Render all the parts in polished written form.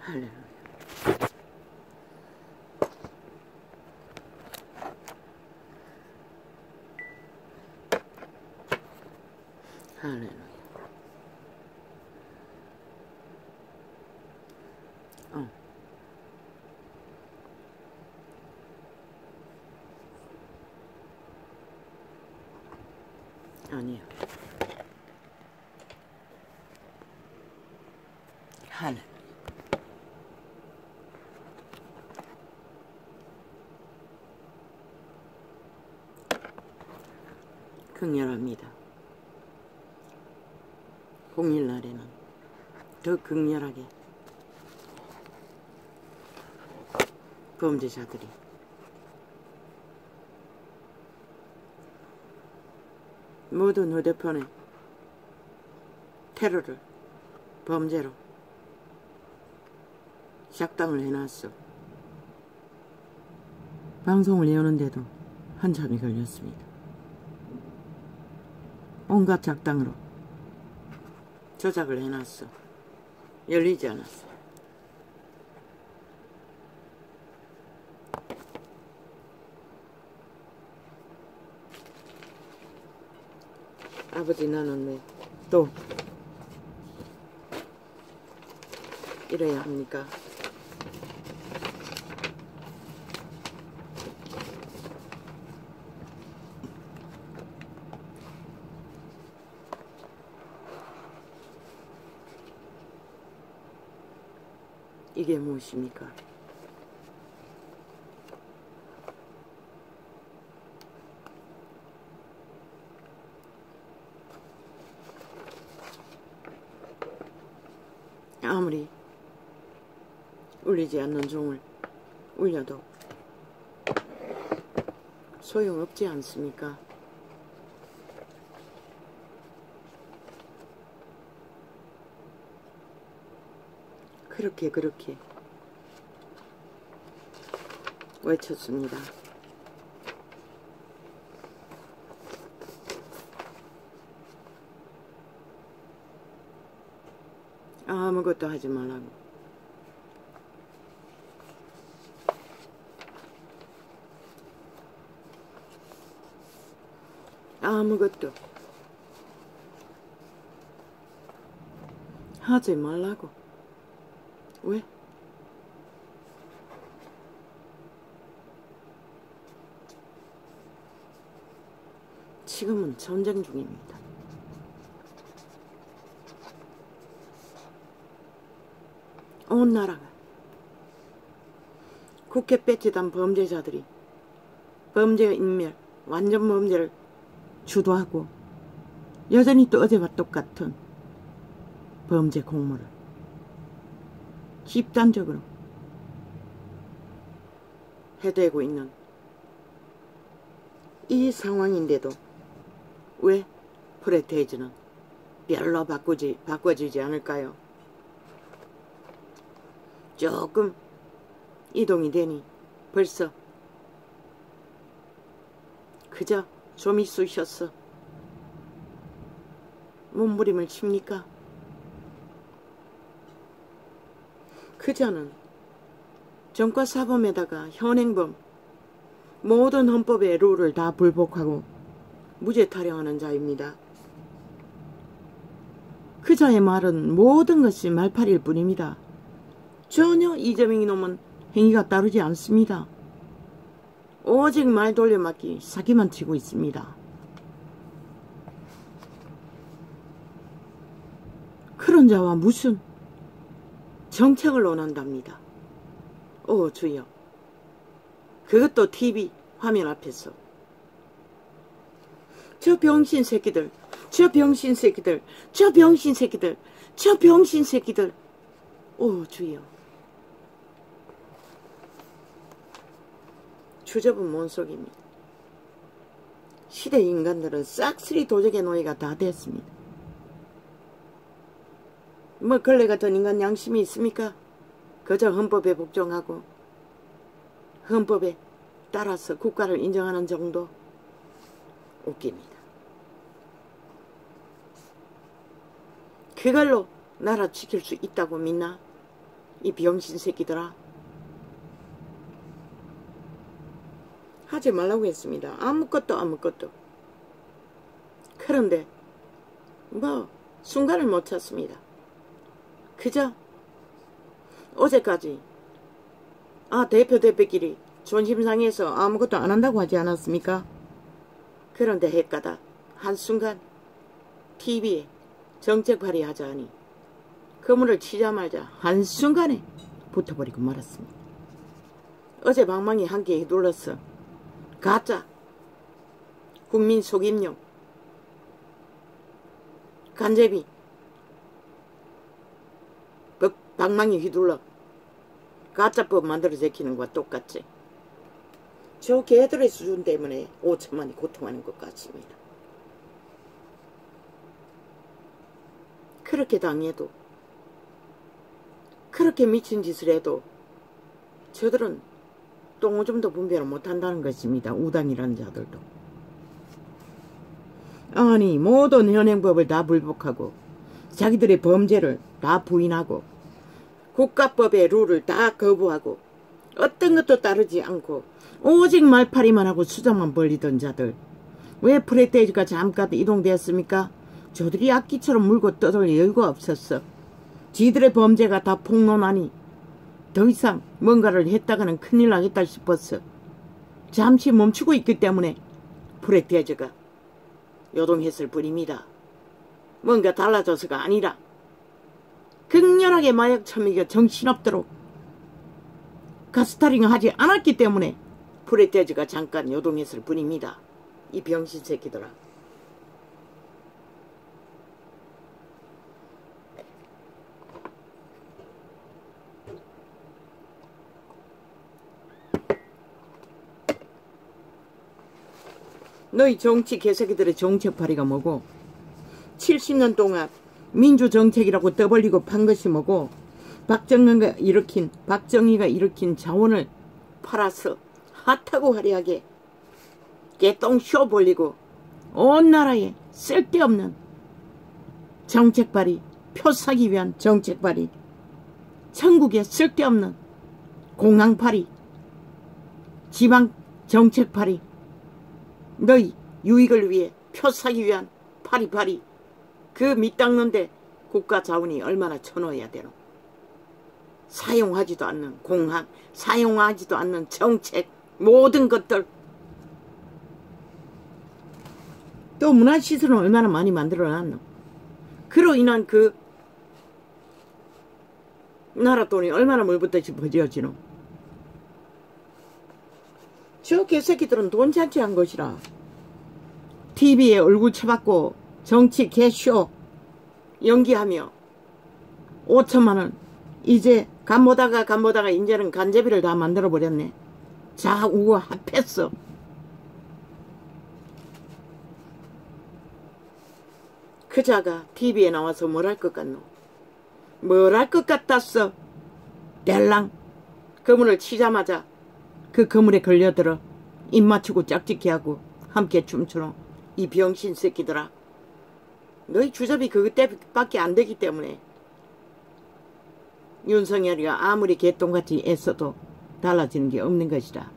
할렐루야. 할렐루야. 아니요. 할렐루야. 극렬합니다. 공일날에는 더 극렬하게 범죄자들이 모든 휴대폰에 테러를 범죄로 작당을 해놨어. 방송을 여는데도 한참이 걸렸습니다. 온갖 작당으로 조작을 해놨어. 열리지 않았어. 아버지, 나는 왜 또 이래야 합니까? 이게 무엇입니까? 아무리 울리지 않는 종을 울려도 소용없지 않습니까? 그렇게 외쳤습니다. 아무것도 하지 말라고. 아무것도 하지 말라고. 왜? 지금은 전쟁 중입니다. 온 나라가 국회 배치단 범죄자들이 범죄 인멸, 완전 범죄를 주도하고 여전히 또 어제와 똑같은 범죄 공모를 집단적으로 해대고 있는 이 상황인데도 왜 프레테이즈는 별로 바꿔지지 않을까요? 조금 이동이 되니 벌써 그저 좀이 쑤셨어 몸부림을 칩니까? 그저는 전과사범에다가 현행범 모든 헌법의 룰을 다 불복하고 무죄 타령하는 자입니다. 그자의 말은 모든 것이 말팔일 뿐입니다. 전혀 이재명 이놈은 행위가 따르지 않습니다. 오직 말 돌려막기 사기만 치고 있습니다. 그런 자와 무슨 정책을 원한답니다. 오 주여, 그것도 TV 화면 앞에서 저 병신 새끼들, 저 병신 새끼들, 저 병신 새끼들, 저 병신 새끼들. 오 주여, 주접은 뭔 속입니다. 시대 인간들은 싹쓸이 도적의 노예가 다 됐습니다. 뭐 걸레 같은 인간 양심이 있습니까? 그저 헌법에 복종하고 헌법에 따라서 국가를 인정하는 정도? 웃깁니다. 그걸로 나라 지킬 수 있다고 믿나? 이 병신 새끼들아. 하지 말라고 했습니다. 아무것도. 그런데 뭐 순간을 못 찾습니다. 그저 어제까지 대표끼리 존심상해서 아무것도 안 한다고 하지 않았습니까? 그런데 헷가다 한순간 TV에 정책 발의하자 하니 그물을 치자마자 한순간에 붙어버리고 말았습니다. 어제 방망이 한 개에 눌렀어. 가짜 국민 속임용 간제비 방망이 휘둘러 가짜법 만들어 제키는 것과 똑같지. 저 개들의 수준 때문에 5천만이 고통하는 것 같습니다. 그렇게 당해도 그렇게 미친 짓을 해도 저들은 똥오줌도 분별을 못한다는 것입니다. 우당이라는 자들도. 아니 모든 현행법을 다 불복하고 자기들의 범죄를 다 부인하고 국가법의 룰을 다 거부하고 어떤 것도 따르지 않고 오직 말파리만 하고 수작만 벌리던 자들. 왜 프레테이지가 잠깐 이동되었습니까? 저들이 악기처럼 물고 떠돌 여유가 없었어. 지들의 범죄가 다 폭로나니 더 이상 뭔가를 했다가는 큰일 나겠다 싶었어. 잠시 멈추고 있기 때문에 프레테이지가 요동했을 뿐입니다. 뭔가 달라져서가 아니라 극렬하게 마약 처먹여 정신없도록 가스타링을 하지 않았기 때문에 프레테이지가 잠깐 요동했을 뿐입니다. 이 병신 새끼들아. 너희 정치 개새끼들의 정책파리가 뭐고 70년 동안 민주정책이라고 떠벌리고 판 것이 뭐고 박정희가 일으킨 자원을 팔아서 핫하고 화려하게 개똥쇼 벌리고 온 나라에 쓸데없는 정책발이 표 사기 위한 정책발이 천국에 쓸데없는 공항팔이 지방 정책팔이 너희 유익을 위해 표 사기 위한 파리파리 그 밑닦는데 국가 자원이 얼마나 쳐넣어야 되노. 사용하지도 않는 공항, 사용하지도 않는 정책, 모든 것들. 또 문화시설은 얼마나 많이 만들어놨노. 그로 인한 그 나라 돈이 얼마나 물붓듯이 버져지노. 저 개새끼들은 돈 잔치한 것이라. TV에 얼굴 쳐박고 정치 개쇼 연기하며 5천만원 이제 간보다가 이제는 간제비를 다 만들어버렸네. 좌우가 합했어. 그 자가 TV에 나와서 뭘 할 것 같노. 뭘 할 것 같았어. 델랑 그물을 치자마자 그 그물에 걸려들어 입 맞추고 짝짓기 하고 함께 춤추노. 이 병신 새끼들아. 너희 주접이 그때밖에 안 되기 때문에 윤석열이가 아무리 개똥같이 애써도 달라지는 게 없는 것이라.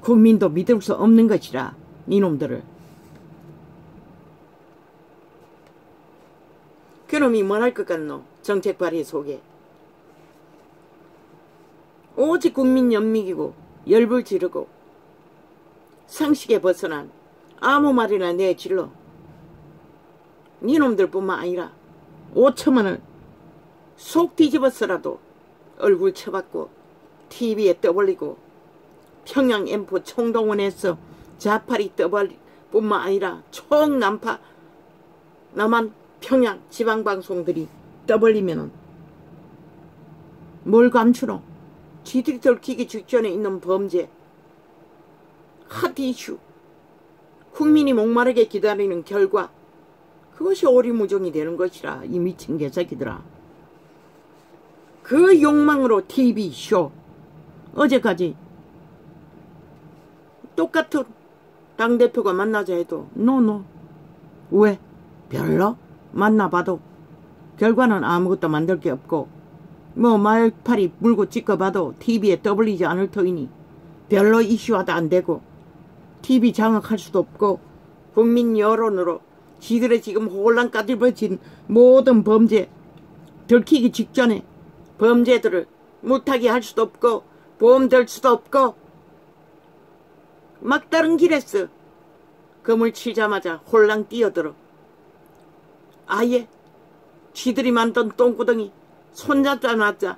국민도 믿을 수 없는 것이라. 이놈들을. 그놈이 뭘 할 것 같노. 정책 발의 속에 오직 국민 연민이고 열불 지르고 상식에 벗어난 아무 말이나 내질러. 니놈들뿐만 아니라 5천만을 속 뒤집어서라도 얼굴 쳐박고 TV에 떠벌리고 평양 엠포 총동원에서 자파리 떠벌리 뿐만 아니라 총 남파 남한 평양 지방방송들이 떠벌리면은 뭘 감추노. 지들이 들키기 직전에 있는 범죄 핫 이슈 국민이 목마르게 기다리는 결과 그것이 오리무중이 되는 것이라. 이 미친 개새끼들아. 그 욕망으로 TV쇼 어제까지 똑같은 당대표가 만나자 해도 노. 왜? 별로? 만나봐도 결과는 아무것도 만들 게 없고 뭐 말팔이 물고 찍어봐도 TV에 떠벌리지 않을 터이니 별로 이슈화도 안 되고 TV 장악할 수도 없고 국민 여론으로 지들의 지금 혼란 까집어진 모든 범죄 들키기 직전에 범죄들을 물타기 할 수도 없고 보험 들 수도 없고 막다른 길에서 검을 치자마자 홀랑 뛰어들어 아예 지들이 만든 똥구덩이 손잡자마자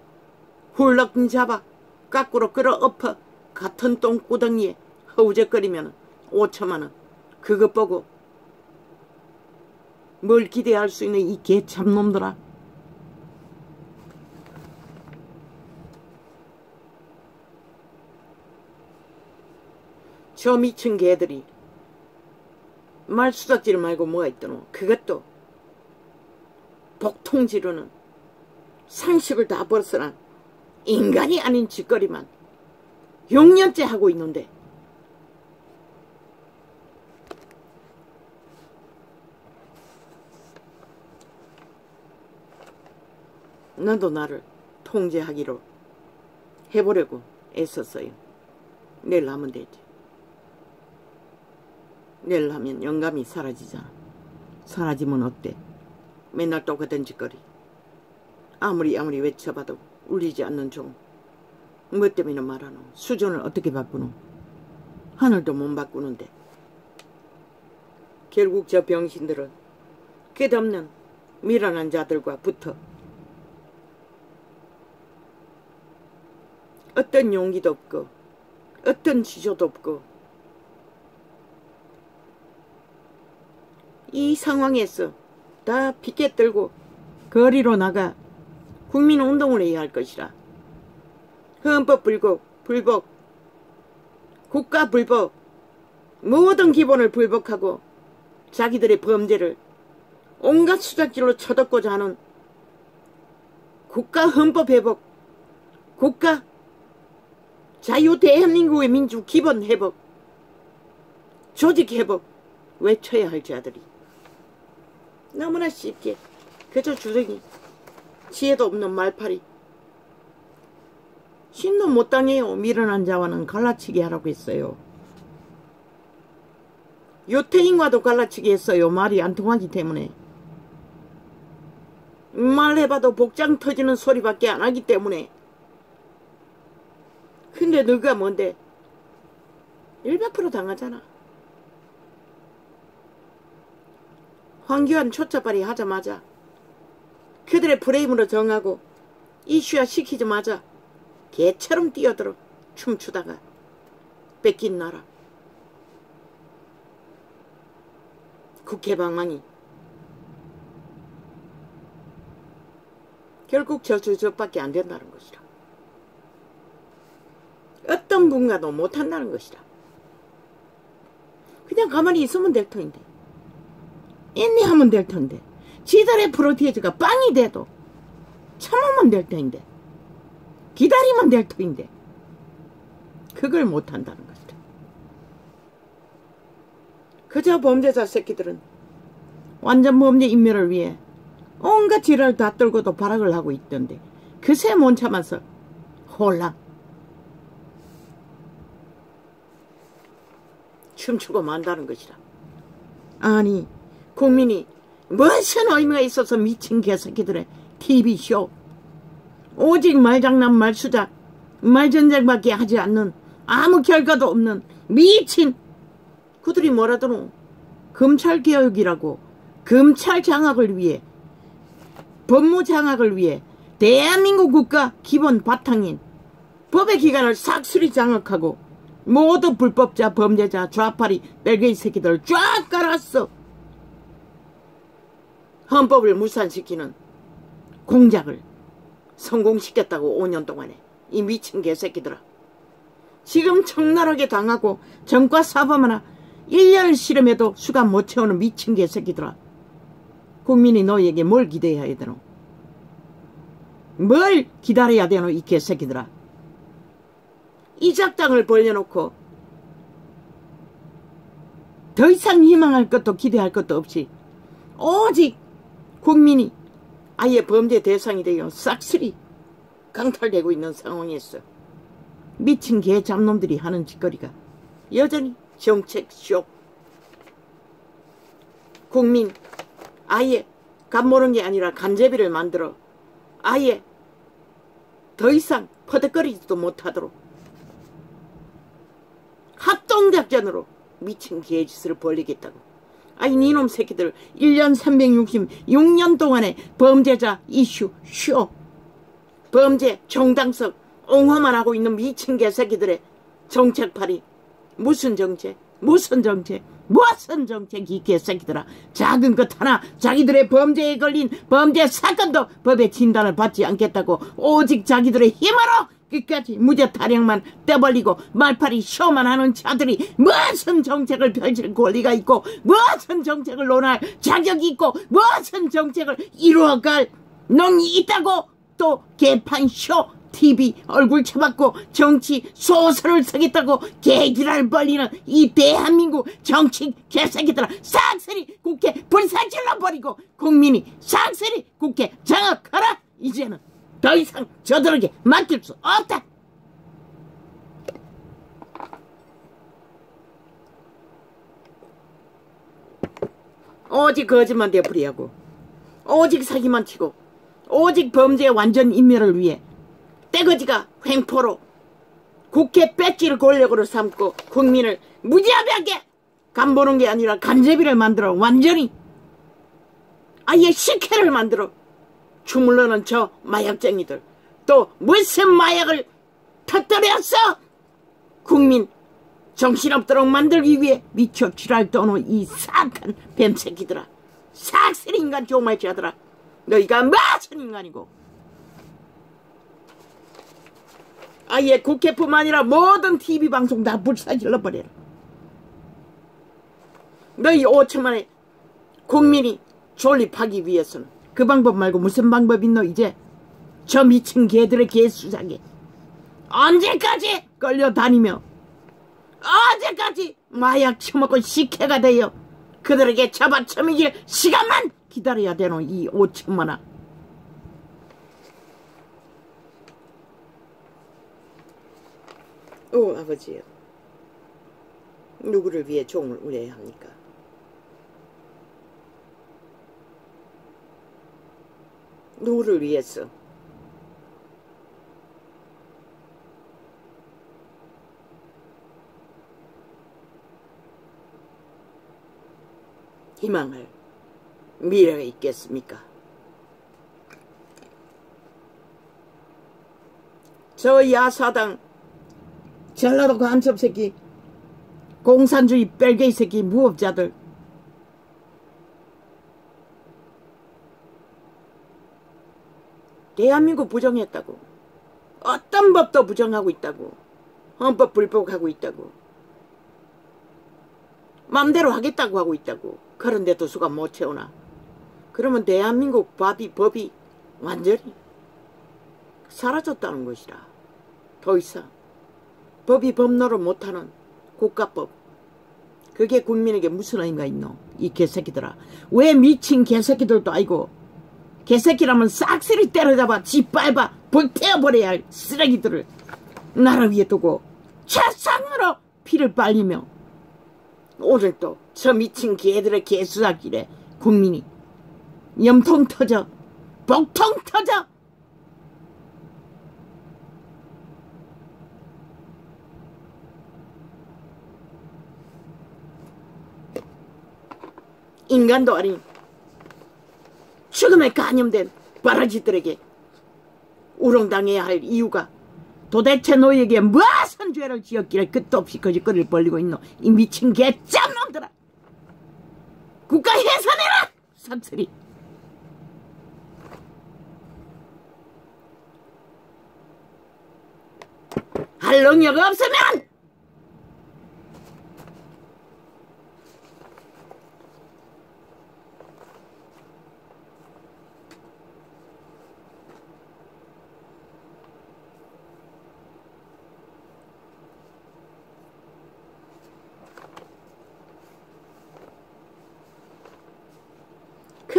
훌렁 잡아 까꾸로 끌어엎어 같은 똥구덩이에 허우적거리면 5천만원 그것 보고 뭘 기대할 수 있는 이 개참놈들아. 저 미친 개들이 말수작질 말고 뭐가 있더노. 그것도 복통지르는 상식을 다 벗어난 인간이 아닌 짓거리만 6년째 하고 있는데 나도 나를 통제하기로 해보려고 애썼어요. 내일 하면 되지. 내일 하면 영감이 사라지잖아. 사라지면 어때? 맨날 똑같은 짓거리. 아무리 외쳐봐도 울리지 않는 종. 뭐 때문에 말하노? 수준을 어떻게 바꾸노? 하늘도 못 바꾸는데. 결국 저 병신들은 끝없는 미련한 자들과 붙어 어떤 용기도 없고 어떤 지조도 없고 이 상황에서 다 피켓 들고 거리로 나가 국민운동을 해야 할 것이라. 헌법 불복, 국가 불복, 모든 기본을 불복하고 자기들의 범죄를 온갖 수작질로 쳐덮고자 하는 국가 헌법 회복, 국가 자유 대한민국의 민주 기본 회복, 조직 회복 외쳐야 할 자들이 너무나 쉽게 그저 주둥이 지혜도 없는 말팔이 신도 못 당해요. 미련한 자와는 갈라치기 하라고 했어요. 유태인과도 갈라치기 했어요. 말이 안 통하기 때문에. 말해봐도 복장 터지는 소리밖에 안 하기 때문에. 근데 너가 뭔데 100% 당하잖아. 황교안 초짜발이 하자마자 그들의 프레임으로 정하고 이슈화 시키자마자 개처럼 뛰어들어 춤추다가 뺏긴 나라. 국회방망이. 결국 저밖에 안 된다는 것이라. 어떤 분과도 못한다는 것이라. 그냥 가만히 있으면 될 터인데. 인내하면 될 텐데. 지들의 프로테이즈가 빵이 돼도 참으면 될 터인데. 기다리면 될 터인데. 그걸 못한다는 것이다. 그저 범죄자 새끼들은 완전 범죄 인멸을 위해 온갖 지랄 다 떨고도 발악을 하고 있던데 그새 못 참아서 홀랑 춤추고 만다는 것이라. 아니 국민이 무슨 의미가 있어서 미친 개새끼들의 TV쇼 오직 말장난 말수작 말전쟁밖에 하지 않는 아무 결과도 없는 미친 그들이 뭐라더노. 검찰개혁이라고 검찰 장악을 위해 법무 장악을 위해 대한민국 국가 기본 바탕인 법의 기관을 싹쓸이 장악하고 모두 불법자 범죄자 좌파리 뺄개이 새끼들을 쫙 깔았어. 헌법을 무산시키는 공작을 성공시켰다고 5년 동안에. 이 미친 개새끼들아. 지금 적나라하게 당하고 전과 사범하나 1년 실험해도 수감 못 채우는 미친 개새끼들아. 국민이 너에게 뭘 기대해야 되노? 뭘 기다려야 되노 이 개새끼들아. 이 작당을 벌려놓고 더 이상 희망할 것도 기대할 것도 없이 오직 국민이 아예 범죄 대상이 되어 싹쓸이 강탈되고 있는 상황에서 미친 개 잡놈들이 하는 짓거리가 여전히 정책쇼. 국민 아예 간모는 게 아니라 간제비를 만들어 아예 더 이상 퍼득거리지도 못하도록 합동작전으로 미친 개짓을 벌리겠다고. 아이 니놈 새끼들 1년 366년 동안의 범죄자 이슈 쇼, 범죄 정당성 옹호만 하고 있는 미친 개새끼들의 정책팔이 무슨 정책 무슨 정책 무슨 정책. 이 개새끼들아, 작은 것 하나 자기들의 범죄에 걸린 범죄 사건도 법의 진단을 받지 않겠다고 오직 자기들의 힘으로 끝까지 무죄 타령만 떼벌리고 말팔이 쇼만 하는 자들이 무슨 정책을 펼칠 권리가 있고 무슨 정책을 논할 자격이 있고 무슨 정책을 이루어갈 놈이 있다고. 또 개판 쇼 TV 얼굴 쳐박고 정치 소설을 쓰겠다고 개기랄 벌리는 이 대한민국 정치 개새끼들아, 싹쓸이 국회 불사질러 버리고 국민이 싹쓸이 국회 장악하라. 이제는 더 이상 저들에게 맡길 수 없다. 오직 거짓만 되풀이하고 오직 사기만 치고 오직 범죄의 완전 인멸을 위해 떼거지가 횡포로 국회 배지를 권력으로 삼고 국민을 무지하게 간보는 게 아니라 간제비를 만들어 완전히 아예 식혜를 만들어 주물러는 저 마약쟁이들, 또 무슨 마약을 터뜨렸어? 국민 정신없도록 만들기 위해 미쳐 지랄 떠는 이 사악한 뱀새끼들아, 싹쓸이 인간 종말자들아, 너희가 무슨 인간이고 아예 국회뿐만 아니라 모든 TV방송 다 불사질러 버려라. 너희 5천만의 국민이 존립하기 위해서는 그 방법 말고 무슨 방법 있노? 이제 저 미친 개들의 개수작에 언제까지 끌려다니며 언제까지 마약 처먹고 식혜가 되어 그들에게 잡아쳐먹일 시간만 기다려야 되노? 이 5천만아. 오 아버지요, 누구를 위해 종을 울려야 합니까? 누구를 위해서? 희망할 미래가 있겠습니까? 저 야사당 전라도 간첩 새끼, 공산주의 뺄개이 새끼 무업자들, 대한민국 부정했다고, 어떤 법도 부정하고 있다고, 헌법 불복하고 있다고, 맘대로 하겠다고 하고 있다고. 그런데도 수가 못 채우나? 그러면 대한민국 법이 완전히 사라졌다는 것이라. 더 이상 법이 법노를 못하는 국가법, 그게 국민에게 무슨 의미가 있노? 이 개새끼들아, 왜 미친 개새끼들도 아니고 개새끼라면 싹쓸이 때려잡아 짓밟아 불태워버려야 할 쓰레기들을 나라 위에 두고 최상으로 피를 빨리며 오늘 또 저 미친 개들의 개수작길에 국민이 염통 터져 복통 터져 인간도 아닌 죽음에 간염된 바라지들에게 우롱당해야 할 이유가 도대체 너희에게 무슨 죄를 지었기에 끝도 없이 거짓거리를 벌리고 있노? 이 미친 개짬놈들아, 국가 해산해라! 싹쓸이. 할 능력 없으면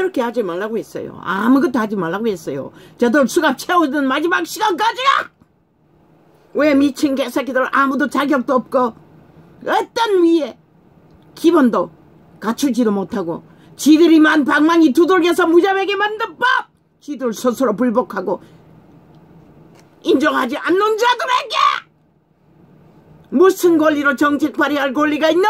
그렇게 하지 말라고 했어요. 아무것도 하지 말라고 했어요. 저들 수갑 채우던 마지막 시간까지야! 왜 미친 개새끼들 아무도 자격도 없고 어떤 위에 기본도 갖추지도 못하고 지들이만 방망이 두들겨서 무자백에 만든 법! 지들 스스로 불복하고 인정하지 않는 자들에게 무슨 권리로 정책 발휘할 권리가 있노?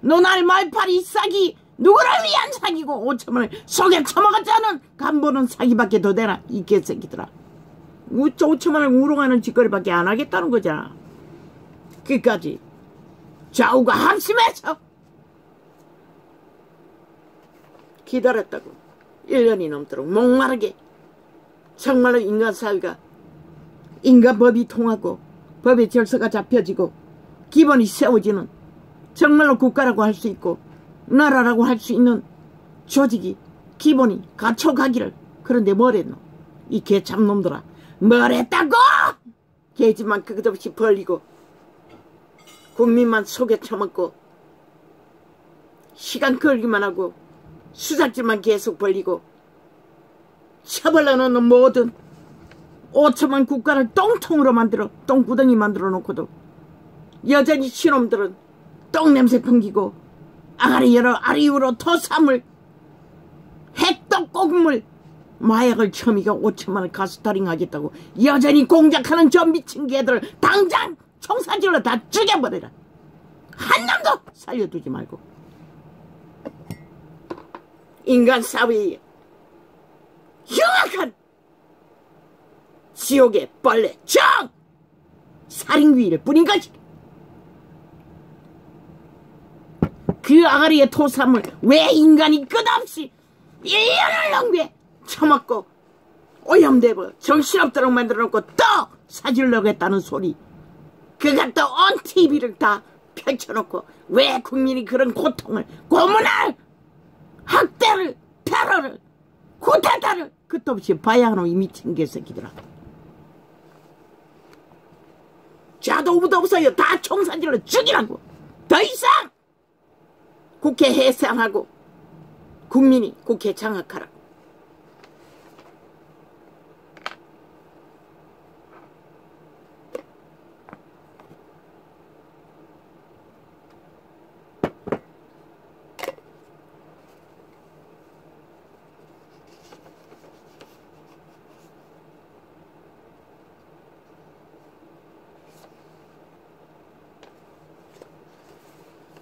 너날 말팔이 사기 누구를 위한 사기고 5천만을 속에 처먹었자는 간보는 사기밖에 더 되나 이 개새끼들아. 5천만을 우롱하는 짓거리밖에 안 하겠다는 거잖아. 끝까지 좌우가 합심해서 기다렸다고 1년이 넘도록 목마르게 정말로 인간 사회가 인간 법이 통하고 법의 절서가 잡혀지고 기본이 세워지는 정말로 국가라고 할 수 있고 나라라고 할 수 있는 조직이 기본이 갖춰가기를. 그런데 뭐랬노? 이 개참놈들아. 뭐랬다고? 개지만 끝없이 벌리고 국민만 속에 처먹고 시간 끌기만 하고 수작질만 계속 벌리고 처벌러 놓는 모든 5천만 국가를 똥통으로 만들어 똥구덩이 만들어 놓고도 여전히 신놈들은 똥냄새 풍기고 아가리 여러 아리우로 토사물 핵떡곡물 마약을 처미가 5천만을 가스타링 하겠다고 여전히 공작하는 저 미친 개들 당장 총사질로 다 죽여버려라. 한 놈도 살려두지 말고. 인간 사회에 흉악한 지옥의 벌레 정 살인귀일 뿐인 것이. 그 아가리의 토사물 왜 인간이 끝없이 1년을 넘게 처먹고 오염되고 정신없도록 만들어놓고 또 사질러겠다는 소리. 그가 또 온 TV를 다 펼쳐놓고 왜 국민이 그런 고통을 고문을 학대를 테러를 쿠데타를 끝도 없이 봐야 하노 이 미친 개새끼들아. 자도부도 없어요. 다 총사질러 죽이라고. 더 이상 국회 해산하고 국민이 국회 장악하라.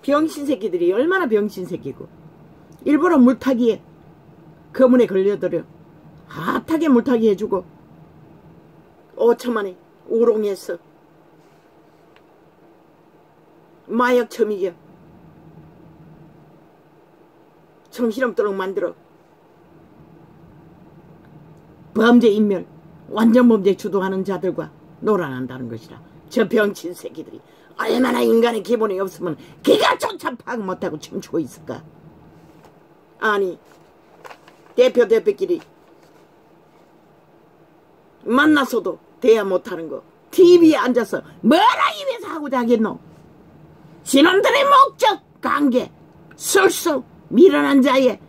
병신 새끼들이 얼마나 병신 새끼고 일부러 물타기에 거문에 걸려들여 핫하게 물타기 해주고 5천만에 우롱해서 마약 처미겨 정신없도록 만들어 범죄 인멸 완전 범죄 주도하는 자들과 놀아난다는 것이라. 저 병신 새끼들이 얼마나 인간의 기본이 없으면 기가조차 파악 못하고 춤추고 있을까. 아니 대표끼리 만나서도 대화 못하는 거 TV에 앉아서 뭐라 입에서 하고자 하겠노. 진원들의 목적 관계 술수 미련한 자의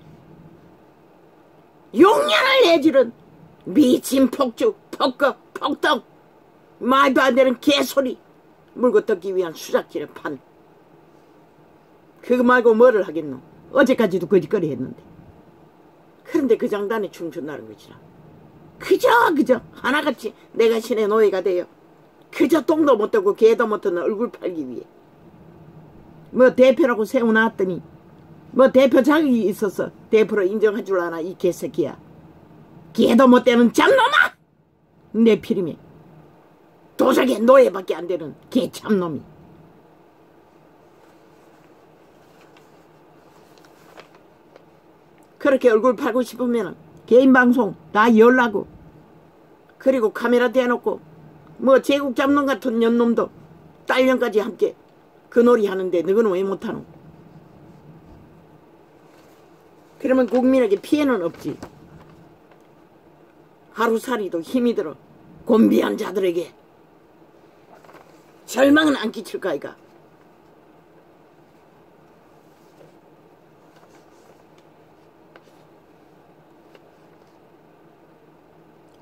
용량을 내지른 미친 폭주 폭거 폭덕 말도 안 되는 개소리 물고 뜯기 위한 수작질의 판. 그거 말고 뭐를 하겠노. 어제까지도 거짓거리 했는데. 그런데 그 장단에 춤춘다는 것이라. 그저 하나같이 내가 신의 노예가 되어 그저 똥도 못 되고 개도 못 되는 얼굴 팔기 위해 뭐 대표라고 세워놨더니 뭐 대표 자격이 있어서 대표로 인정할 줄 아나 이 개새끼야. 개도 못 되는 잡놈아. 내 피림에 도적의 노예밖에 안 되는 개참놈이. 그렇게 얼굴 팔고 싶으면 개인 방송 다 열라고. 그리고 카메라 대놓고 뭐 제국 잡놈 같은 년놈도 딸년까지 함께 그 놀이 하는데 너는 왜 못하노. 그러면 국민에게 피해는 없지. 하루살이도 힘이 들어 곤비한 자들에게 절망은 안 끼칠까 이가.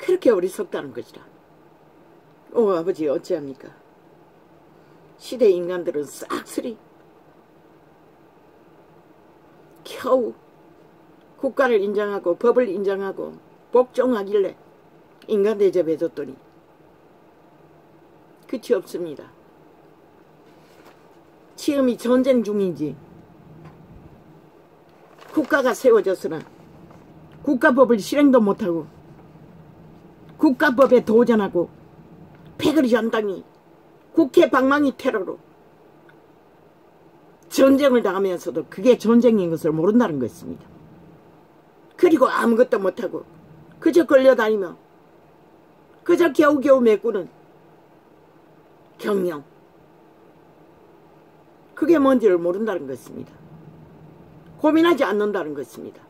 그렇게 어리석다는 것이라. 오 아버지 어찌합니까? 시대 인간들은 싹쓸이 겨우 국가를 인정하고 법을 인정하고 복종하길래 인간 대접해줬더니 끝이 없습니다. 지금이 전쟁 중인지 국가가 세워졌으나 국가법을 실행도 못하고 국가법에 도전하고 패거리 전당이 국회 방망이 테러로 전쟁을 당하면서도 그게 전쟁인 것을 모른다는 것입니다. 그리고 아무것도 못하고 그저 걸려다니며 그저 겨우겨우 메꾸는 경영, 그게 뭔지를 모른다는 것입니다. 고민하지 않는다는 것입니다.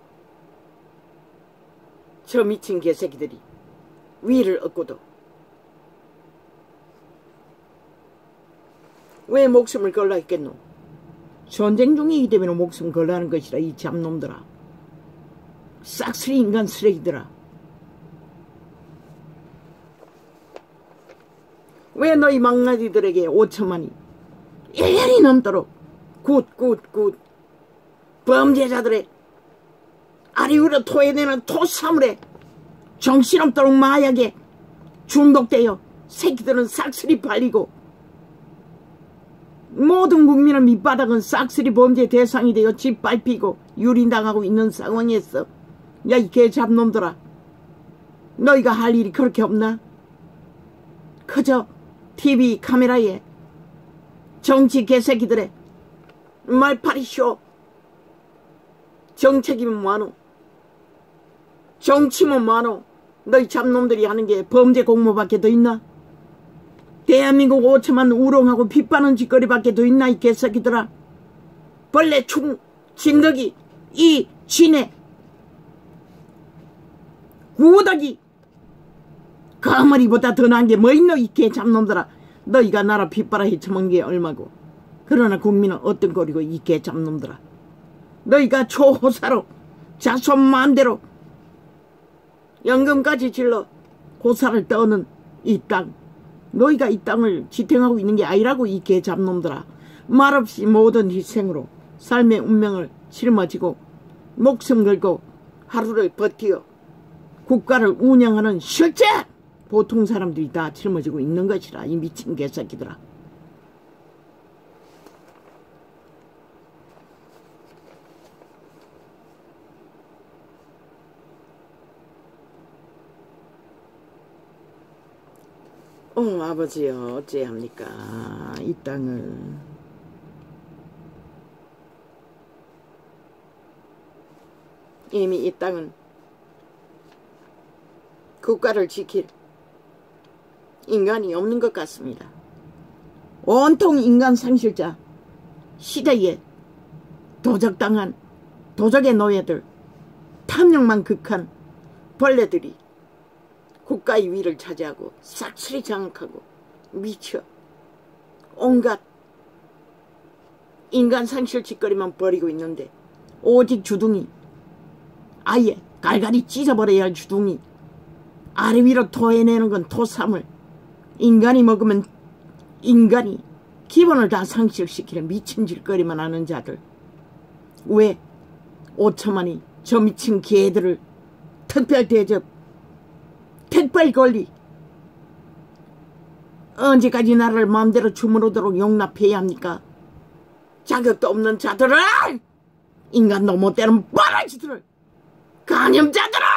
저 미친 개새끼들이 위를 얻고도 왜 목숨을 걸라 했겠노? 전쟁 중이기 때문에 목숨 걸라는 것이라. 이 잡놈들아, 싹쓸이 인간 쓰레기들아. 왜 너희 망나니들에게 5천만이 1년이 넘도록 굿 범죄자들의 아리우려 토해내는 토사물에 정신없도록 마약에 중독되어 새끼들은 싹쓸이 팔리고 모든 국민의 밑바닥은 싹쓸이 범죄 대상이 되어 짓밟히고 유린당하고 있는 상황에서 야 이 개잡놈들아, 너희가 할 일이 그렇게 없나? 그저 TV 카메라에 정치 개새끼들의 말파리쇼. 정책이면 뭐하노? 정치면 뭐하노? 너희 잡놈들이 하는 게 범죄 공모밖에 더 있나? 대한민국 5천만 우롱하고 빗바는 짓거리밖에 더 있나 이 개새끼들아. 벌레, 충, 진드기, 이, 쥐네, 구더기, 거머리보다 더 나은 게 뭐 있노 이 개잡놈들아. 너희가 나라 빗바라 헤쳐먹은 게 얼마고, 그러나 국민은 어떤 꼴이고 이 개잡놈들아. 너희가 초호사로 자손 마음대로 연금까지 질러 호사를 떠는 이 땅, 너희가 이 땅을 지탱하고 있는 게 아니라고 이 개잡놈들아. 말없이 모든 희생으로 삶의 운명을 짊어지고 목숨 걸고 하루를 버티어 국가를 운영하는 실제 보통 사람들이 다 짊어지고 있는 것이라 이 미친 개새끼들아. 아버지요 어찌합니까? 이 땅을 이미 이 땅은 국가를 지킬 인간이 없는 것 같습니다. 온통 인간 상실자 시대에 도적당한 도적의 노예들, 탐욕만 극한 벌레들이 국가의 위를 차지하고 싹쓸이 장악하고 미쳐 온갖 인간 상실 짓거리만 벌이고 있는데, 오직 주둥이, 아예 갈갈이 찢어버려야 할 주둥이, 아래 위로 토해내는 건 토사물, 인간이 먹으면 인간이 기본을 다 상실시키는 미친 짓거리만 하는 자들. 왜 5천만이 저 미친 개들을 특별대접, 특별권리, 언제까지 나라를 마음대로 주무르도록 용납해야 합니까? 자격도 없는 자들을, 인간도 못되는 뻔한지들을, 간염자들을!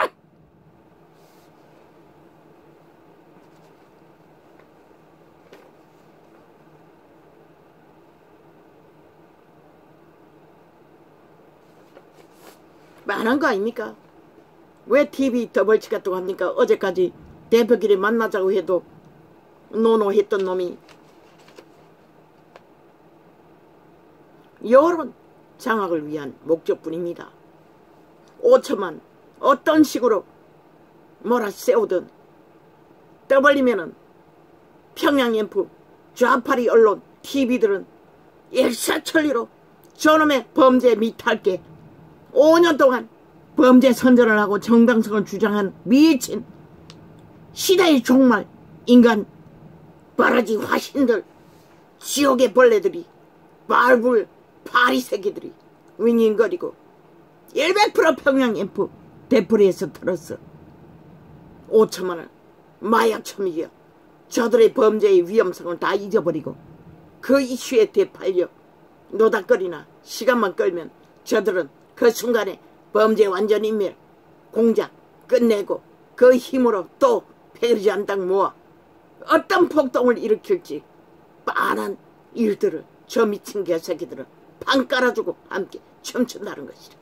많은 거 아닙니까? 왜 TV 더벌치 같다고 합니까? 어제까지 대표끼리 만나자고 해도 노노했던 놈이 여론 장악을 위한 목적뿐입니다. 5천만 어떤 식으로 몰아세우든 떠벌리면은 평양연프 좌파리 언론 TV들은 일사천리로 저놈의 범죄 미탈게 5년 동안 범죄 선전을 하고 정당성을 주장한 미친 시대의 종말 인간 바라지 화신들 지옥의 벌레들이 말불 파리 새끼들이 윙윙거리고 100% 평양 앰프 대풀이에서 털었어. 5천만원 마약 처미기야. 저들의 범죄의 위험성을 다 잊어버리고 그 이슈에 되팔려 노닥거리나 시간만 끌면 저들은 그 순간에 범죄 완전 인멸 공작 끝내고 그 힘으로 또 페르지 한 땅 모아 어떤 폭동을 일으킬지 빤한 일들을 저 미친 개새끼들은 판 깔아주고 함께 춤춘다는 것이다.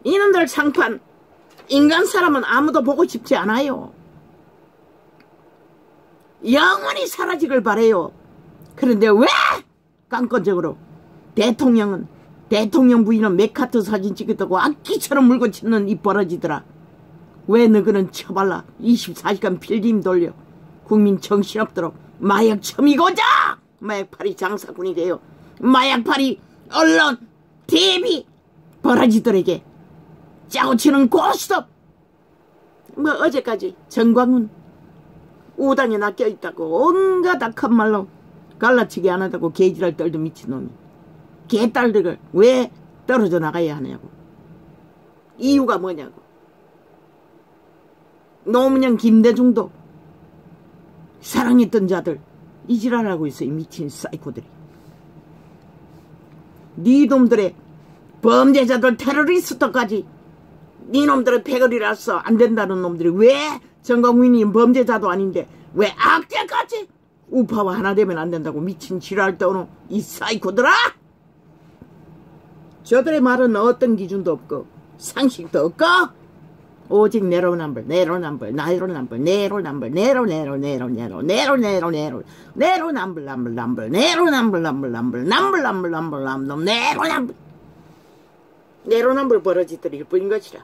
이놈들 상판 인간 사람은 아무도 보고 싶지 않아요. 영원히 사라지길 바래요. 그런데 왜 깡건적으로 대통령은 대통령 부인은 맥카트 사진 찍었다고 악기처럼 물고 치는 이 버러지더라. 왜 너그는 처발라 24시간 필름 돌려 국민 정신없도록 마약 처미고자 마약팔이 장사꾼이 돼요. 마약팔이 언론 TV 버러지들에게 짜고치는 고스톱. 뭐 어제까지 정광훈 우당에 낚여있다고 온갖 악한 말로 갈라치기 안 하다고 개지랄 떨던 미친놈이 개딸들을 왜 떨어져 나가야 하냐고. 이유가 뭐냐고. 노무현 김대중도 사랑했던 자들 이 지랄하고 있어. 이 미친 사이코들이. 니놈들의 범죄자들 테러리스트까지 니놈들의 패거리라서 안 된다는 놈들이 왜 정광훈이 범죄자도 아닌데 왜 악재까지 우파와 하나 되면 안 된다고 미친 지랄 떠오는 이 사이코들아. 저들의 말은 어떤 기준도 없고 상식도 없고 오직 내로남불 내로남불 나이로남불 내로남불 내로내로내로내로내로내로내로 내로남불 남불 남불 내로남불 남불 남불 남불 남불 남불 남불 내로남불 내로남불 버러지들일 뿐인 것이라.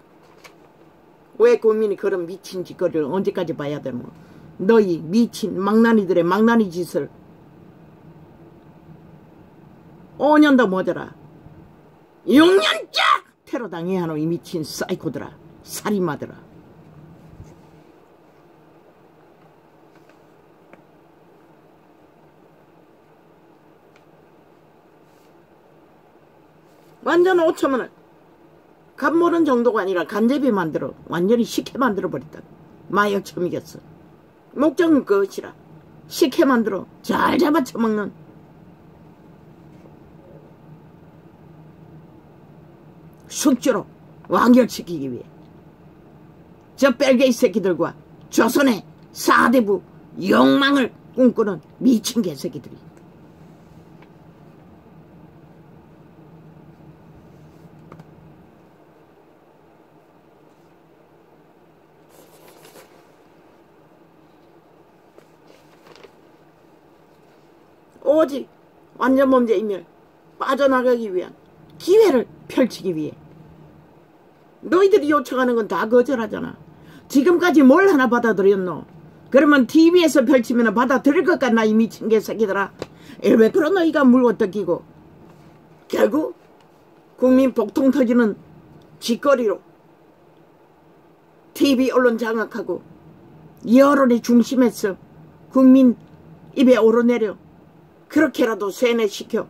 왜 국민이 그런 미친 짓거리를 언제까지 봐야 되는 거야. 너희 미친 망나니들의 망나니 짓을 5년도 모자라 6년째 테러 당해야 하노. 이 미친 사이코들아 살인마들아. 완전 5천만원 값 모른 정도가 아니라 간제비 만들어 완전히 식혜 만들어 버렸다. 마약 처미겼어. 목적은 그것이라. 식혜 만들어 잘 잡아 처먹는 숙주로 완결시키기 위해 저 뺄개이 새끼들과 조선의 4대부 욕망을 꿈꾸는 미친 개새끼들이. 오직 완전 범죄 인멸 빠져나가기 위한 기회를 펼치기 위해 너희들이 요청하는 건 다 거절하잖아. 지금까지 뭘 하나 받아들였노? 그러면 TV에서 펼치면 받아들일 것 같나 이 미친 개새끼들아. 왜 그런 너희가 물고 뜯기고 결국 국민 복통 터지는 짓거리로 TV 언론 장악하고 여론의 중심에서 국민 입에 오르내려 그렇게라도 세뇌시켜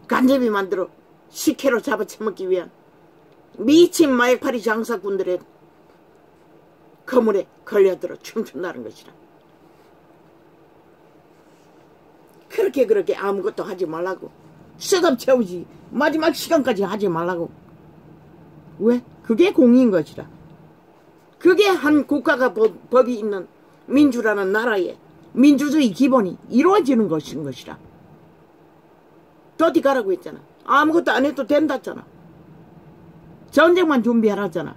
간제비 만들어 식혜로 잡아쳐먹기 위한 미친 마약팔이 장사꾼들의 거물에 걸려들어 춤춘다는 것이라. 그렇게 아무것도 하지 말라고. 셋업 채우지 마지막 시간까지 하지 말라고. 왜? 그게 공의인 것이라. 그게 한 국가가 법이 있는 민주라는 나라의 민주주의 기본이 이루어지는 것인 것이라. 어디 가라고 했잖아. 아무것도 안 해도 된다잖아. 전쟁만 준비하라잖아.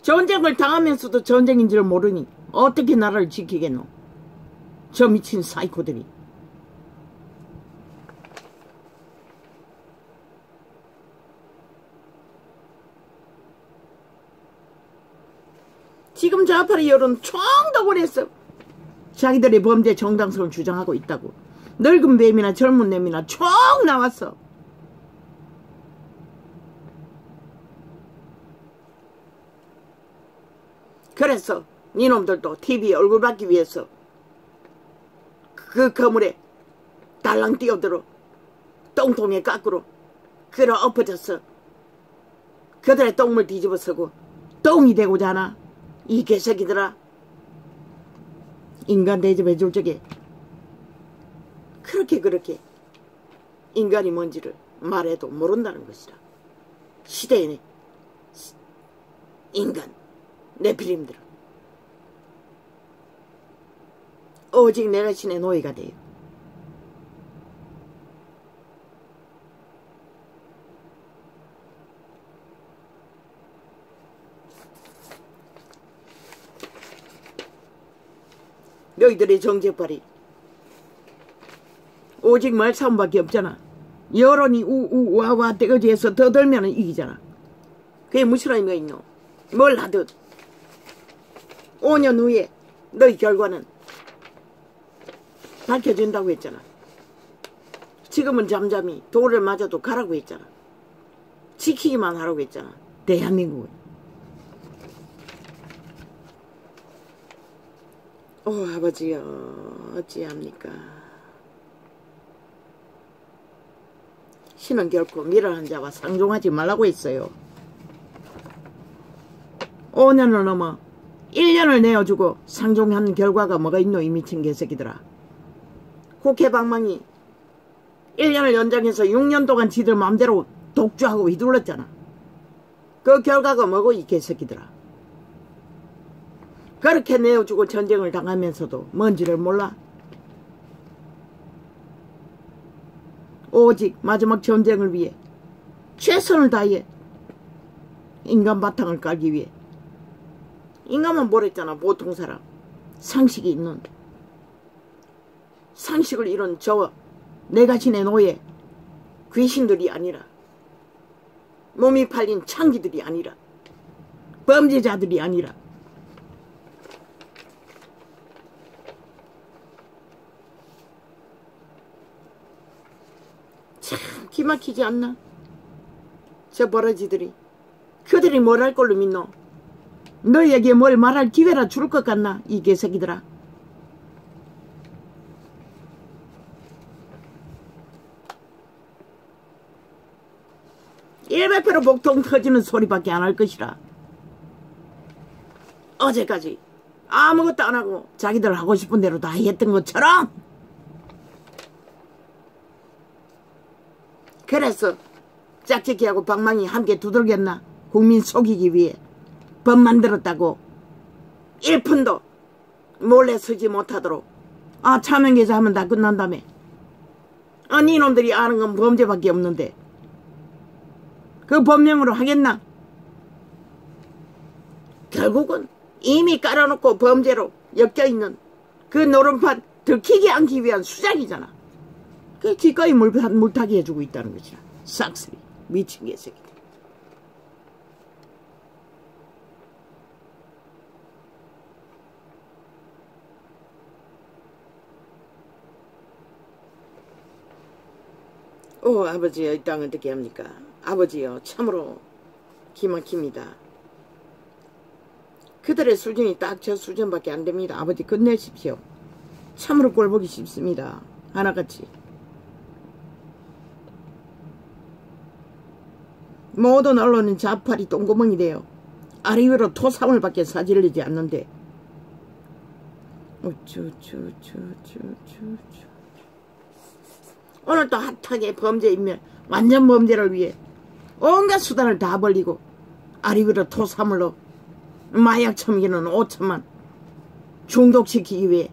전쟁을 당하면서도 전쟁인 줄 모르니 어떻게 나라를 지키겠노? 저 미친 사이코들이. 지금 좌파의 여론 총독을 했어. 자기들의 범죄 정당성을 주장하고 있다고. 늙은 뱀이나 젊은 뱀이나 쭉 나왔어. 그래서 니놈들도 TV에 얼굴 받기 위해서 그 거물에 달랑 뛰어들어 똥통에 까꾸로 그러 엎어졌어. 그들의 똥물 뒤집어 쓰고 똥이 되고자 하나 이 개새끼들아. 인간 대접해 줄 적에 그렇게 인간이 뭔지를 말해도 모른다는 것이라. 시대의 인간 네피림들은 오직 내가 신의 노예가 돼요. 너희들의 정책발이 오직 말싸움밖에 없잖아. 여론이 우와와 떼거지에서 더 들면 이기잖아. 그게 무슨 의미가 있노? 뭘 하든 5년 후에 너희 결과는 밝혀진다고 했잖아. 지금은 잠잠히 돌을 맞아도 가라고 했잖아. 지키기만 하라고 했잖아. 대한민국은. 아버지여 어찌합니까. 신은 결코 미련한 자와 상종하지 말라고 했어요. 5년을 넘어 1년을 내어주고 상종한 결과가 뭐가 있노 이 미친 개새끼들아. 국회 방망이 1년을 연장해서 6년 동안 지들 마음대로 독주하고 휘둘렀잖아. 그 결과가 뭐고 이 개새끼들아. 그렇게 내어주고 전쟁을 당하면서도 뭔지를 몰라. 오직 마지막 전쟁을 위해 최선을 다해 인간 바탕을 깔기 위해. 인간은 뭐랬잖아. 보통 사람 상식이 있는, 상식을 잃은 저 내가 신의 노예 귀신들이 아니라, 몸이 팔린 창기들이 아니라, 범죄자들이 아니라, 참 기막히지 않나? 저 버러지들이. 그들이 뭘 할 걸로 믿노? 너희에게 뭘 말할 기회라 줄 것 같나? 이 개새끼들아. 일백배로 복통 터지는 소리밖에 안 할 것이라. 어제까지 아무것도 안 하고 자기들 하고 싶은 대로 다 했던 것처럼. 그래서 짝짓기하고 방망이 함께 두들겼나? 국민 속이기 위해 법 만들었다고 1푼도 몰래 쓰지 못하도록. 차명계좌 하면 다 끝난다며. 니놈들이 아는 건 범죄밖에 없는데 그 법령으로 하겠나? 결국은 이미 깔아놓고 범죄로 엮여있는 그 노름판 들키게 않기 위한 수작이잖아. 그 기꺼이 물타기 해주고 있다는 것이야. 싹쓸이 미친 개새끼들. 아버지여 이 땅 어떻게 합니까? 아버지여 참으로 기막힙니다. 그들의 수준이 딱 저 수준밖에 안 됩니다. 아버지 끝내십시오. 참으로 꼴보기 쉽습니다. 하나같이. 모든 언론은 좌팔이 똥구멍이 되어 아래 위로 토사물밖에 사질리지 않는데 오늘 또 핫하게 범죄인멸 완전 범죄를 위해 온갖 수단을 다 벌리고 아래 위로 토사물로 마약 첨기는 5천만 중독시키기 위해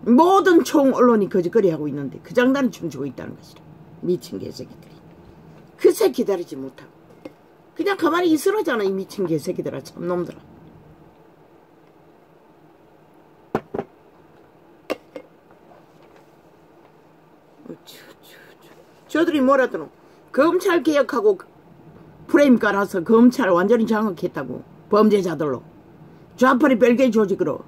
모든 총 언론이 거짓거리하고 있는데 그 장단을 춤추고 있다는 것이라. 미친 개새끼들이. 그새 기다리지 못하고 그냥 가만히 있으라잖아. 이 미친 개새끼들아. 참놈들아. 저들이 뭐라더노. 검찰 개혁하고 프레임 깔아서 검찰 완전히 장악했다고. 범죄자들로. 좌파리 별개 조직으로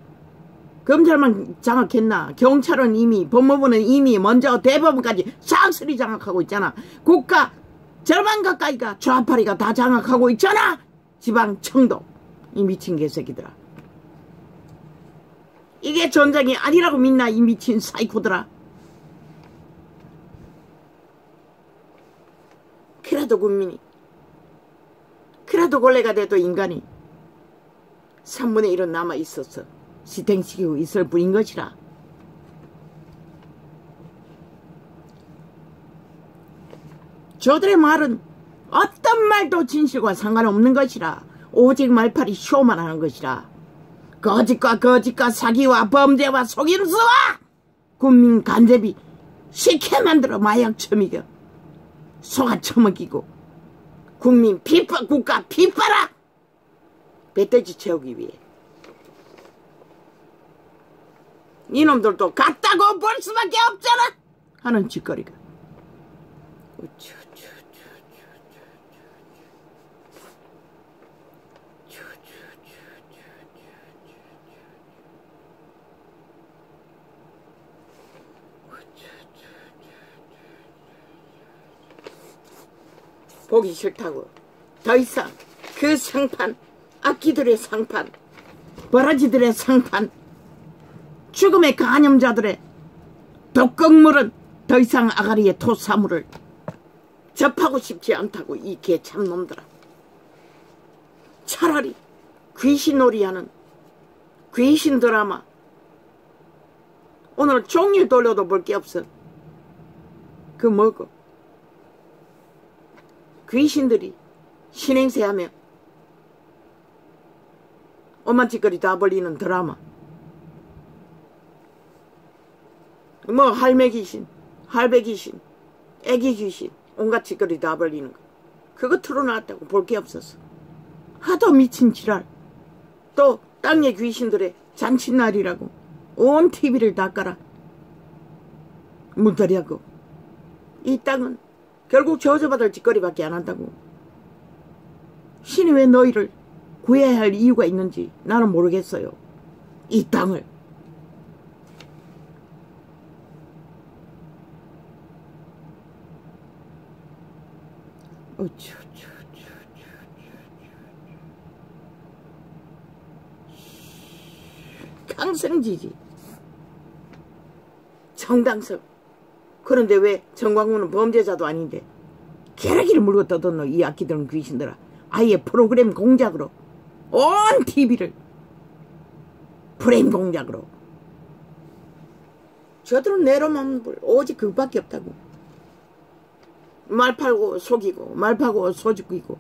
검찰만 장악했나? 경찰은 이미, 법무부는 이미 먼저 대법원까지 싹쓸이 장악하고 있잖아. 국가 절반 가까이가 좌파리가 다 장악하고 있잖아. 지방청도. 이 미친 개새끼들아. 이게 전쟁이 아니라고 믿나 이 미친 사이코들아. 그래도 국민이, 그래도 걸레가 돼도 인간이 3분의 1은 남아있어서 시탱시키고 있을 뿐인 것이라. 저들의 말은 어떤 말도 진실과 상관없는 것이라. 오직 말팔이 쇼만 하는 것이라. 거짓과 사기와 범죄와 속임수와 국민 간제비 시켜 만들어 마약 처먹여 속아 처먹이고 국민 피파 국가 피파라 배돼지 채우기 위해 이놈들도 같다고 볼 수밖에 없잖아 하는 짓거리가. 보기 싫다고. 더 이상 그 상판, 악기들의 상판, 버러지들의 상판, 죽음의 간염자들의 독극물은 더 이상 아가리의 토사물을 접하고 싶지 않다고. 이 개참놈들아. 차라리 귀신놀이하는 귀신 드라마 오늘 종일 돌려도 볼 게 없어. 그 뭐고 귀신들이 신행세하며 오만 짓거리 다 벌리는 드라마. 뭐 할매 귀신, 할배 귀신, 애기 귀신 온갖 짓거리 다 벌리는 거. 그거 틀어놨다고 볼 게 없었어. 하도 미친 지랄. 또 땅의 귀신들의 잔칫날이라고 온 TV를 다 깔아 묻더라고. 이 땅은 결국 저주받을 짓거리밖에 안 한다고. 신이 왜 너희를 구해야 할 이유가 있는지 나는 모르겠어요. 이 땅을. 강성지지. 정당성. 그런데 왜 정광훈은 범죄자도 아닌데 게라기를 물고 떠들노. 이 악기들은 귀신들아. 아예 프로그램 공작으로 온 TV를 프레임 공작으로. 저들은 내로만 볼 오직 그것밖에 없다고. 말 팔고 속이고 말 팔고 소죽이고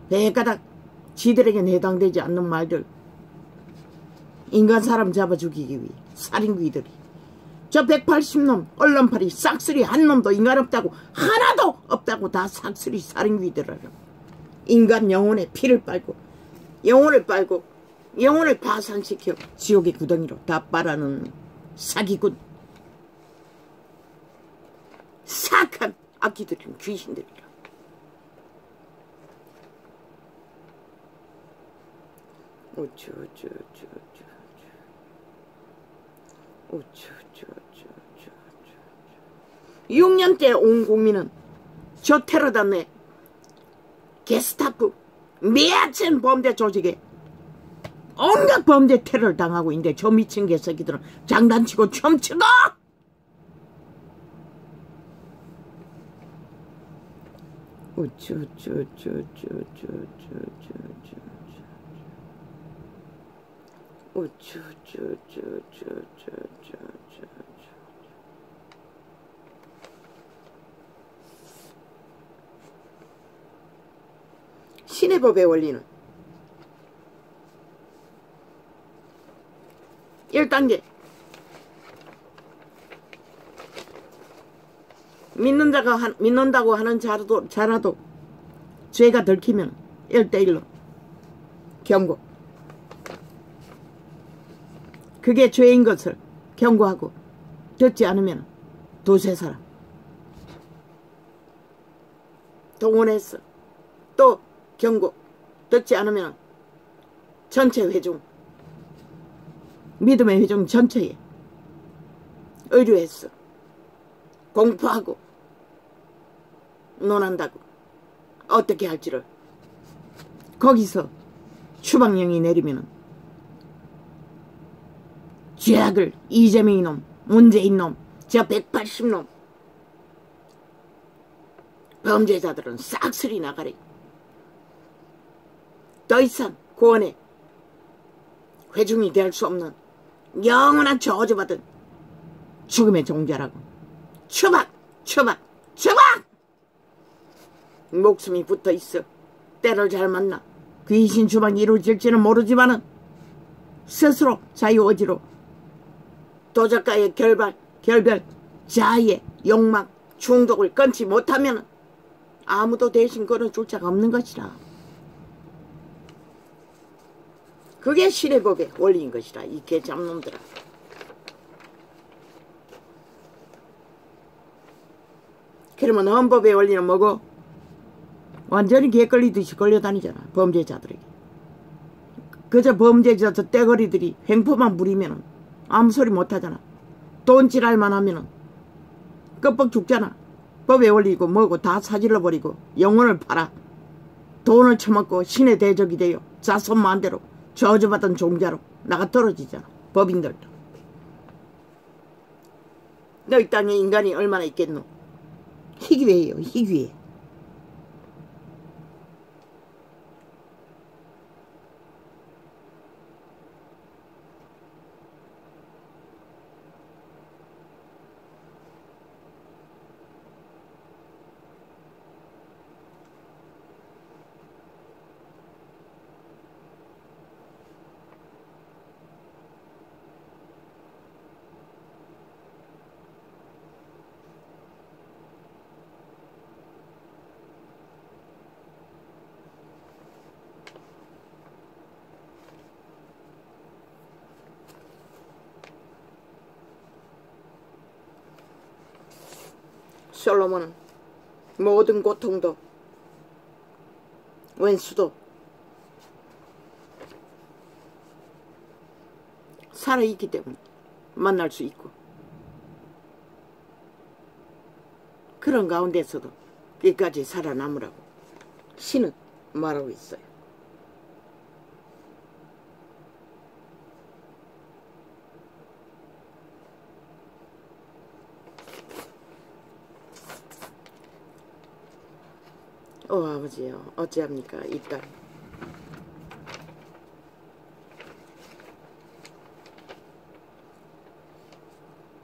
배가닥 지들에겐 해당되지 않는 말들. 인간 사람 잡아 죽이기 위해 살인귀들이. 저 180놈 얼른팔이 싹쓸이 한 놈도 인간 없다고, 하나도 없다고 다 싹쓸이 살인귀들이라. 인간 영혼에 피를 빨고 영혼을 빨고 영혼을 파산시켜 지옥의 구덩이로 다 빨아넣는 사기꾼 사악한 악기들은 귀신들이라. 우쭈쭈쭈쭈쭈 6년째 온 국민은 저 테러단의 게스타프 미친 범죄 조직에 온갖 범죄 테러를 당하고 있는데 저 미친 개새끼들은 장난치고 춤추고 신의 법의 원리는 1단계 믿는다고 하는 자라도 죄가 들키면 1대1로 경고. 그게 죄인 것을 경고하고 듣지 않으면 두세 사람 동원해서 또 경고. 듣지 않으면 전체 회중 믿음의 회중 전체에 의뢰했어. 공포하고 논한다고 어떻게 할지를. 거기서 추방령이 내리면은 죄악을 이재명이 놈, 문재인 놈, 저 180놈 범죄자들은 싹쓸이 나가리. 더 이상 고원에 회중이 될 수 없는 영원한 저주받은 죽음의 종자라고. 추방! 추방! 추방! 목숨이 붙어있어. 때를 잘 만나 귀신 추방이 이루어질지는 모르지만은 스스로 자유의지로 도적과의 결별, 자아의 욕망, 중독을 끊지 못하면 아무도 대신 걸어줄 자가 없는 것이라. 그게 신의 법의 원리인 것이라. 이 개잡놈들아. 그러면 헌법의 원리는 뭐고? 완전히 개 걸리듯이 걸려다니잖아. 범죄자들에게. 그저 범죄자 저 떼거리들이 횡포만 부리면 아무 소리 못하잖아. 돈질할만 하면 껍벅 죽잖아. 법의 원리고 뭐고 다 사질러버리고 영혼을 팔아 돈을 처먹고 신의 대적이 되어 자손 마음대로 저주받은 종자로 나가 떨어지잖아. 법인들도. 너희 땅에 인간이 얼마나 있겠노? 희귀해요. 희귀해. 솔로몬은 모든 고통도 원수도 살아있기 때문에 만날 수 있고, 그런 가운데서도 끝까지 살아남으라고 신은 말하고 있어요. 아버지요, 어찌합니까 이 딸.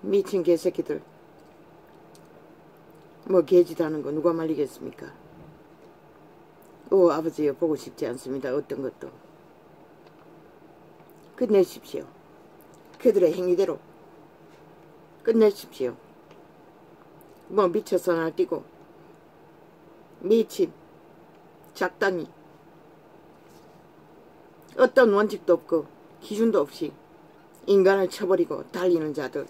미친 개새끼들. 뭐 개짓 하는 거 누가 말리겠습니까? 아버지요, 보고 싶지 않습니다. 어떤 것도. 끝내십시오. 그들의 행위대로 끝내십시오. 뭐 미쳐서 날뛰고 미친 작당이 어떤 원칙도 없고 기준도 없이 인간을 쳐버리고 달리는 자들,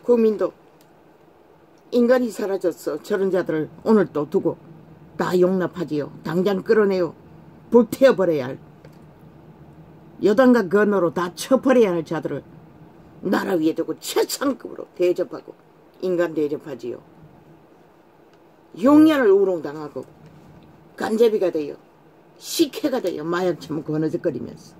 국민도 인간이 사라졌어. 저런 자들을 오늘 또 두고 다 용납하지요. 당장 끌어내요. 불태워버려야 할, 여당과 건너로 다 쳐버려야 할 자들을 나라 위에 두고 최상급으로 대접하고 인간 대접하지요. 용년을 우롱당하고 간제비가 되어 식혜가 되어 마약 처먹고 어느적거리면서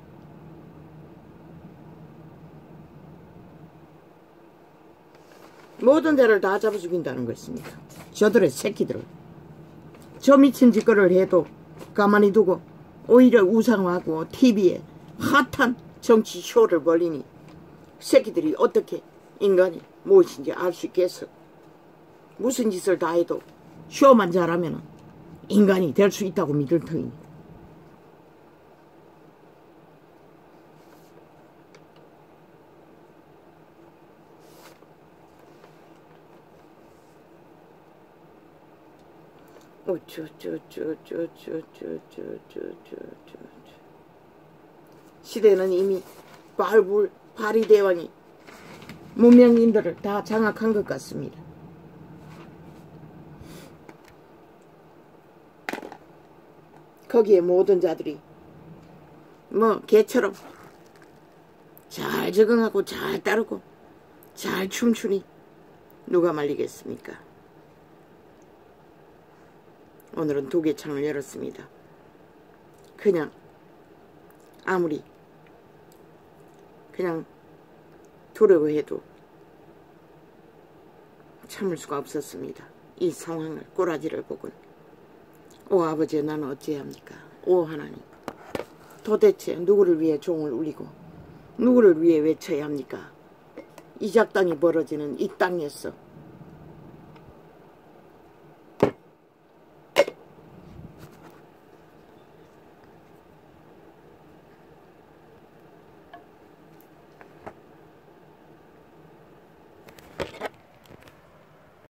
모든 데를 다 잡아 죽인다는 것입니다. 저들의 새끼들을. 저 미친 짓거리를 해도 가만히 두고 오히려 우상화하고 TV에 핫한 정치 쇼를 벌리니 새끼들이 어떻게 인간이 무엇인지 알 수 있겠어. 무슨 짓을 다 해도 쇼만 잘하면 인간이 될 수 있다고 믿을 터이니. 시대는 이미 바리대왕이 문명인들을 다 장악한 것 같습니다. 거기에 모든 자들이 뭐 개처럼 잘 적응하고 잘 따르고 잘 춤추니 누가 말리겠습니까? 오늘은 도계창을 열었습니다. 그냥 아무리 그냥 두려고 해도 참을 수가 없었습니다. 이 상황을 꼬라지를 보곤. 오 아버지, 나는 어찌해야 합니까? 오 하나님, 도대체 누구를 위해 종을 울리고 누구를 위해 외쳐야 합니까? 이 작당이 벌어지는 이 땅에서